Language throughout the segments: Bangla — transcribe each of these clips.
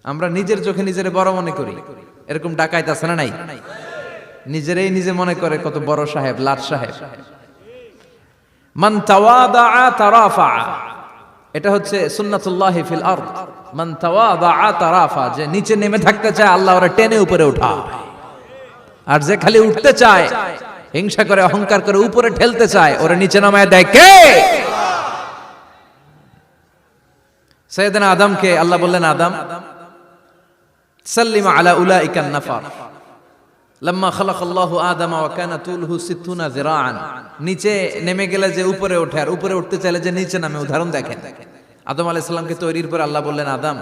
আমরা নিজের চোখে নিজের বড় মনে করি, এরকম ডাকাইত আছে না নাই? নিজেরাই নিজে মনে করে কত বড় সাহেব, লাট সাহেব। মান তাওয়াদা তারাফা, এটা হচ্ছে সুন্নাতুল্লাহি ফিল আরদ। মান তাওয়াদা তারাফা, যে নিচে নেমে থাকতে চায় আল্লাহ ওরা টেনে উপরে উঠায়, আর যে খালি উঠতে চায়, হিংসা করে অহংকার করে উপরে ঠেলতে চায়, ওরা নিচে নামায় দেয় কে? সাইয়েদনা আদমকে আল্লাহ বললেন, আদম সাল্লিমা আলা উলাইকান নাফার লাম্মা খালাকাল্লাহু আদামা ওয়া কানা তুলহু 60 যিরাআন। নিচে নেমে গেলে যে উপরে ওঠে, আর উপরে উঠতে চাইলে যে নিচে নামে। উদাহরণ দেখেন, আদম আলাইহিস সালামকে তৈরির পর আল্লাহ বললেন, আদম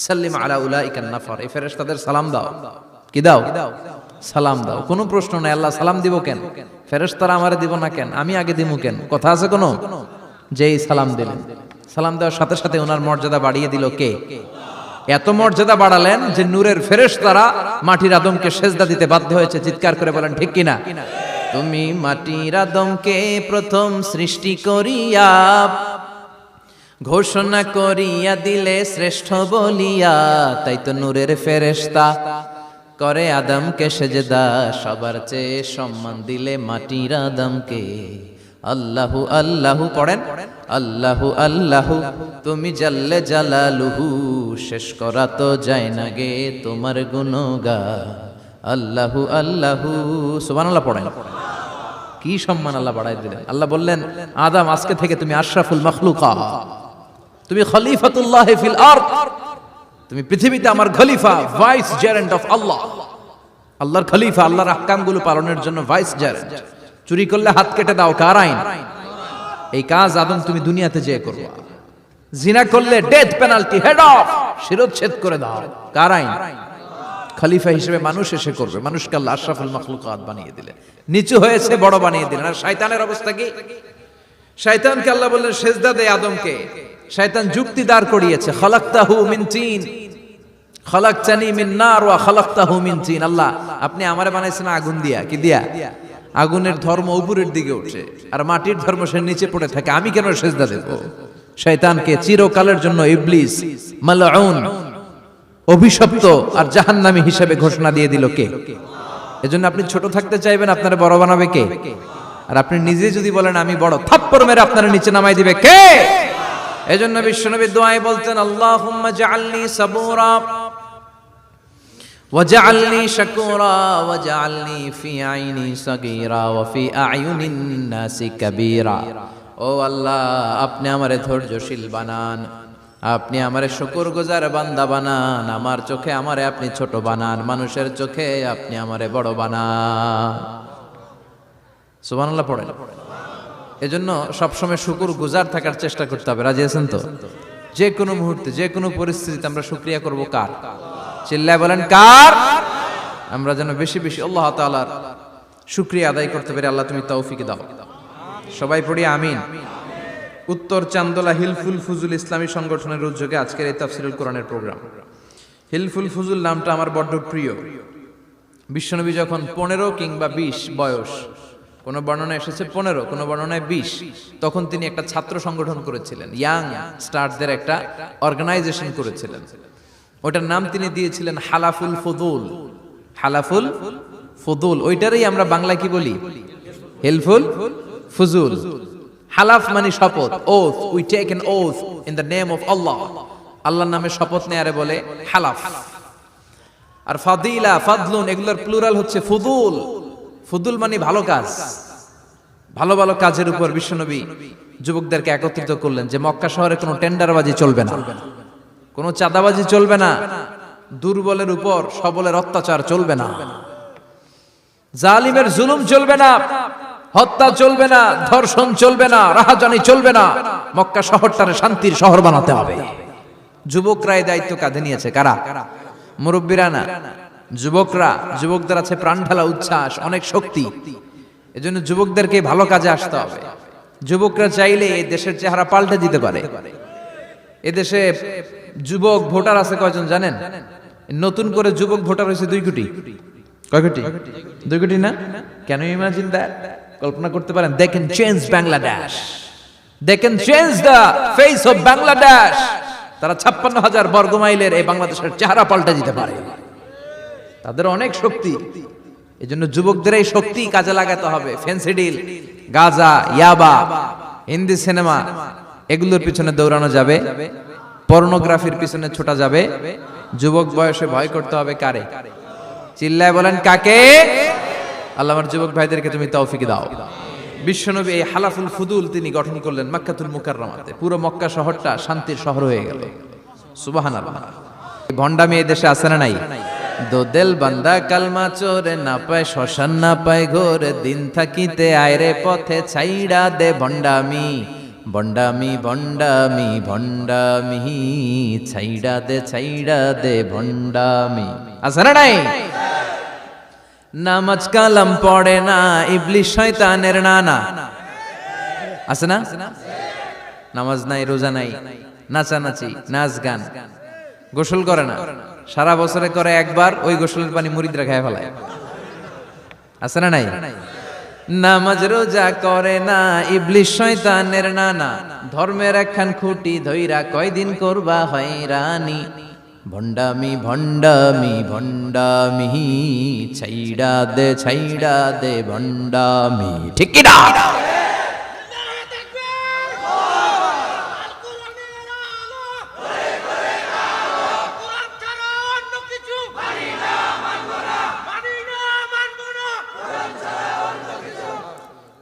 সাল্লিমা আলা উলাইকান নাফার, এই ফেরেশতাদের সালাম দাও। কি দাও? সালাম দাও। কোনো প্রশ্ন নাই, আল্লাহ সালাম দিব কেন? ফেরেশতারা আমারে দিব না কেন? আমি আগে দিব কেন? কথা আছে কোনো? যেই সালাম দিলেন, সালাম দেওয়ার সাথে সাথে ওনার মর্যাদা বাড়িয়ে দিল কে? এত মর্যাদা বাড়ালেন যে নূরের ফেরেশতারা মাটির আদমকে সেজদা দিতে বাধ্য হয়েছে। চিৎকার করে বলেন ঠিক কিনা? তুমি মাটির আদমকে প্রথম সৃষ্টি করিয়া ঘোষণা করিয়া দিলে শ্রেষ্ঠ বলিয়া, তাই তো নূরের ফেরেশতা করে আদমকে সেজদা। সবার চেয়ে সম্মান দিলে মাটির আদমকে। আল্লাহু আল্লাহু পড়েন, আল্লাহু আল্লাহু তুমি জাল্লে জালালুহু, শেষ করা তো যায় না গে তোমার গুণগান। আল্লাহু আল্লাহু, সুবহানাল্লাহ পড়েন। কি সম্মান আল্লাহ বাড়াই দিলেন। আল্লাহ বললেন, আদম আজকে থেকে তুমি আশরাফুল মাখলুকাত, তুমি খলিফাতুল্লাহ ফিল আরদ, তুমি পৃথিবীতে আমার খলিফা, ভাইস জেরেন্ট অফ আল্লাহ। আল্লাহর খলিফা, আল্লাহর আহকামগুলো পালনের জন্য ভাইস জেরেন্ট। চুরি করলে হাত কেটে দাও, কার আইন? এই কাজ আদম তুমি দুনিয়াতে যেয়ে করবা। জিনা করলে ডেথ পেনাল্টি, হেড অফ, শিরচ্ছেদ করে দাও, কার আইন? খলিফা হিসেবে মানুষ এসে করবে। মানুষকে আল্লাহ আশরাফুল মাখলুকাত বানিয়ে দিলেন, নিচু হয়েছে বড় বানিয়ে দিলেন। আর শয়তানের অবস্থা কি? শয়তানকে আল্লাহ বললেন সেজদা দে আদমকে। শয়তান যুক্তি দাঁড় করিয়েছে, খালাকতাহু মিন তিন খালাকতানি মিন নার ওয়া খালাকতাহু মিন তিন। আল্লাহ আপনি আমারে বানাইছেন আগুন দিয়া। কি দিয়া? আগুনের ধর্ম উপরের দিকে ওঠে, আর মাটির ধর্ম সে নিচে পড়ে থাকে, আমি কেন সেজদা দেব? শয়তানকে চিরকালের জন্য ইবলিস মালউন, অভিশপ্ত আর জাহান্নামী হিসেবে ঘোষণা দিয়ে দিল কে? এজন্য আপনি ছোট থাকতে চাইবেন, আপনারা বড় বানাবে কে? আর আপনি নিজে যদি বলেন আমি বড়, থাপ্পড় মেরে আপনারা নিচে নামাই দিবে কে? এজন্য বিশ্বনবী দোয়ায় বলতেন, আল্লাহুম্মা জাআলনি সাবুরা ওয়াজআলনি শাকুরা ওয়াজআলনি ফি আইনি সাগীরা ওয়া ফি আ'য়ুনিন নাসি কাবীরা। ও আল্লাহ, আপনি আমারে ধৈর্যশীল বানান, আপনি আমারে শুকরগুজার বান্দা বানান, আমার চোখে আমারে আপনি ছোট বানান, মানুষের চোখে আপনি আমারে বড় বানান। সুবহানাল্লাহ পড়েন। এজন্য সবসময় শুকরগুজার থাকার চেষ্টা করতে হবে। রাজি আছেন তো? যে কোনো মুহূর্তে, যে কোনো পরিস্থিতিতে আমরা শুকরিয়া করব কার? চিল্লায় বলেন কার? আমরা যেন বেশি বেশি আল্লাহ তাআলার শুকরিয়া আদায় করতে পারি। আল্লাহ তুমি তৌফিক দাও। সবাই পড়ি আমিন। উত্তর চান্দোলা হিলফুল ফুজুল ইসলামী সংগঠনের উদ্যোগে আজকের এই তাফসীরুল কোরআনের প্রোগ্রাম। হিলফুল ফুজুল নামটা আমার বড্ড প্রিয়। বিশ্বনবী যখন 15 কিংবা 20 বয়স, কোন বর্ণনায় এসেছে 15, কোন বর্ণনায় 20, তখন তিনি একটা ছাত্র সংগঠন করেছিলেন, ইয়াং স্টারদের একটা অর্গানাইজেশন করেছিলেন। ওটার নাম তিনি দিয়েছিলেন হালাফুল ফুদুল। হালাফুল ফুদুল, ওইটারই আমরা বাংলায় কি বলি? হিলফুল ফুজুল। হালাফ মানে শপথ, oath, we take an oath in the name of Allah. আল্লাহর নামে শপথ নেয়ারে বলে হালাফ। আর ফাদিলা, ফাদলুন, এগুলোর প্লুরাল হচ্ছে ফুদুল। ফুদুল মানে ভালো কাজ। ভালো ভালো কাজের উপর বিশ্বনবী যুবকদেরকে একত্রিত করলেন যে মক্কা শহরে কোনো টেন্ডারবাজি চলবে না, কোনো চাঁদাবাজি চলবে না, দুর্বলের উপর সবলের অত্যাচার চলবে না, জালিমের জুলুম চলবে না, হত্যা চলবে না, ধর্ষণ চলবে না, রাহাজানি চলবে না। মক্কা শহরটারে শান্তির শহর বানাতে হবে। যুবকরা এই দায়িত্ব কাঁধে নিয়েছে। কারা? মুরব্বীরা না, যুবকরা। যুবকদের আছে প্রাণ ঢালা উচ্ছ্বাস, অনেক শক্তি। এজন্য যুবকদেরকে ভালো কাজে আসতে হবে। যুবকরা চাইলে এই দেশের চেহারা পাল্টে দিতে পারে। এদেশে যুবক ভোটার আছে কয়জন জানেন? নতুন করে যুবক ভোটার হয়েছে 2 কোটি। কয় কোটি? 2 কোটি না? Can you imagine that? কল্পনা করতে পারেন? They can change Bangladesh, they can change the face of Bangladesh. তারা 56,000 বর্গ মাইলের এই বাংলাদেশের চেহারা পাল্টে দিতে পারে। তাদের অনেক শক্তি। এই জন্য যুবকদের এই শক্তি কাজে লাগাতে হবে। ফেন্সিডিল, গাঁজা, ইয়াবা, হিন্দি সিনেমা এগুলোর পিছনে দৌড়ানো যাবে, পর্নোগ্রাফির পিছনে ছোটা যাবে। যুবক বয়সে ভয় করতে হবে কারে? চিল্লায় বলেন কাকে? আল্লাহ আমার যুবক ভাইদেরকে তুমি তৌফিক দাও। বিশ্বনবী এই হালাফুল ফুদুল তিনি গঠন করলেন মক্কাতুল মুকাররমাতে। পুরো মক্কা শহরটা শান্তির শহর হয়ে গেল। সুবহানাল্লাহ। ভণ্ডামি এই দেশে আছে না নাই? দো দিল বান্দা কালমা চোরে, না পায় শ্মশান না পায় ঘোর, দিন থাকিতে আয়রে পথে ছাইড়া দে ভণ্ডামি, ভণ্ডামি ভণ্ডামি ভণ্ডামি, ছাইড়া দে ভণ্ডামি। আছে না নাই? নামাজ কালাম পড়ে না, ইবলিশ শয়তানের নানা। আছে না? নামাজ নাই, রোজা নাই, নাচানাচি, নাচ গান, গোসল করে না, সারা বছরে করে একবার, ওই গোসলের পানি মুরিদরা খেয়ে ফেলায়। আছে না নাই? নামাজ রোজা করে না, ইবলিশ শয়তানের নানা, ধর্মের একখান খুঁটি ধইরা কয়দিন করবা হয়রানি, ভণ্ডামি ভণ্ডামি ভণ্ডামি, ছাইড়া দে ভণ্ডামি। ঠিক কি না?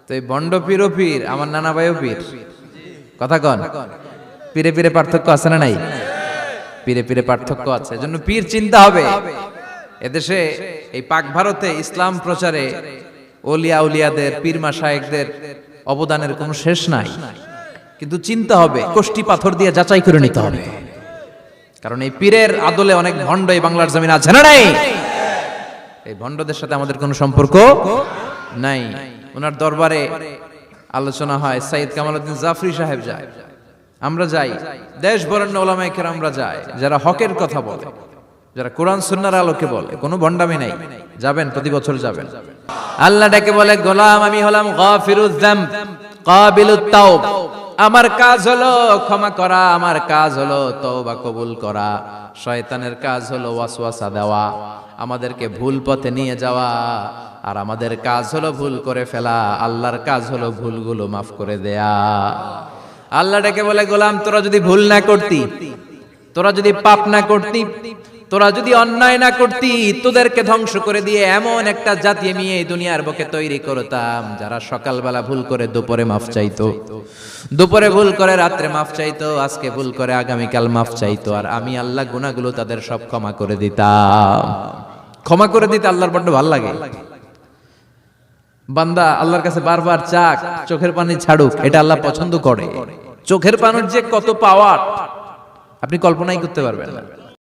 তো এই বন্ড পীর ও পীর, আমার নানা ভাইও পীর। কথা কন, পীরে পীরে পার্থক্য আছে না নাই? পীরে পীরে পার্থক্য আছে। এজন্য পীর চিন্তা হবে। এদেশে এই পাক ভারতে ইসলাম প্রচারে ওলিয়া উলিয়াদের, পীর মাশায়েখদের অবদানের কোনো শেষ নাই। কিন্তু চিন্তা হবে, কষ্টি পাথর দিয়ে যাচাই করে নিতে হবে। কারণ এই পীরের আদলে অনেক ভণ্ড এই বাংলার জমিন আছে না নাই? এই ভণ্ডদের সাথে আমাদের কোনো সম্পর্ক নাই। ওনার দরবারে আলোচনা হয়, সাইয়্যিদ কামালউদ্দিন জাফরি সাহেব যায়, আমরা যাই, দেশ বরেণ্য ওলামায়ে কেরামরা যায়, যারা হকের কথা বলে, যারা কোরআন সুন্নাহর আলোকে বলে, কোনো ভণ্ডামি নাই। যাবেন, প্রতি বছর যাবেন। আল্লাহ ডেকে বলে, গোলাম আমি হলাম গাফিরুয যামব কাবিলুত তাওব। আমার কাজ হলো ক্ষমা করা, আমার কাজ হলো তওবা কবুল করা। শয়তানের কাজ হলো ওয়াসওয়াসা দেওয়া, আমাদেরকে ভুল পথে নিয়ে যাওয়া। আর আমাদের কাজ হলো ভুল করে ফেলা, আল্লাহর কাজ হলো ভুলগুলো মাফ করে দেয়া। আল্লাহ ডেকে বলে, গোলাম তোরা যদি ভুল না করতি, তোরা যদি পাপ না করতি, তোরা যদি অন্যায় না করতি, তোদেরকে ধ্বংস করে দিয়ে এমন একটা জাতি আমি এই দুনিয়ার বুকে তৈরি করতাম, যারা সকালবেলা ভুল করে দুপুরে মাফ চাইতো, দুপুরে ভুল করে রাত্রে মাফ চাইতো, আজকে ভুল করে আগামীকাল মাফ চাইতো। আর আমি আল্লাহ গুনাহগুলো তাদের সব ক্ষমা করে দিতাম। ক্ষমা করে দিতে আল্লাহর বড্ড ভালো লাগে। বান্দা আল্লাহর কাছে বারবার চাক, চোখের পানি ছাড়ুক, এটা আল্লাহ পছন্দ করে। চোখের পানির যে কত পাওয়ার আপনি কল্পনাই করতে পারবেন না।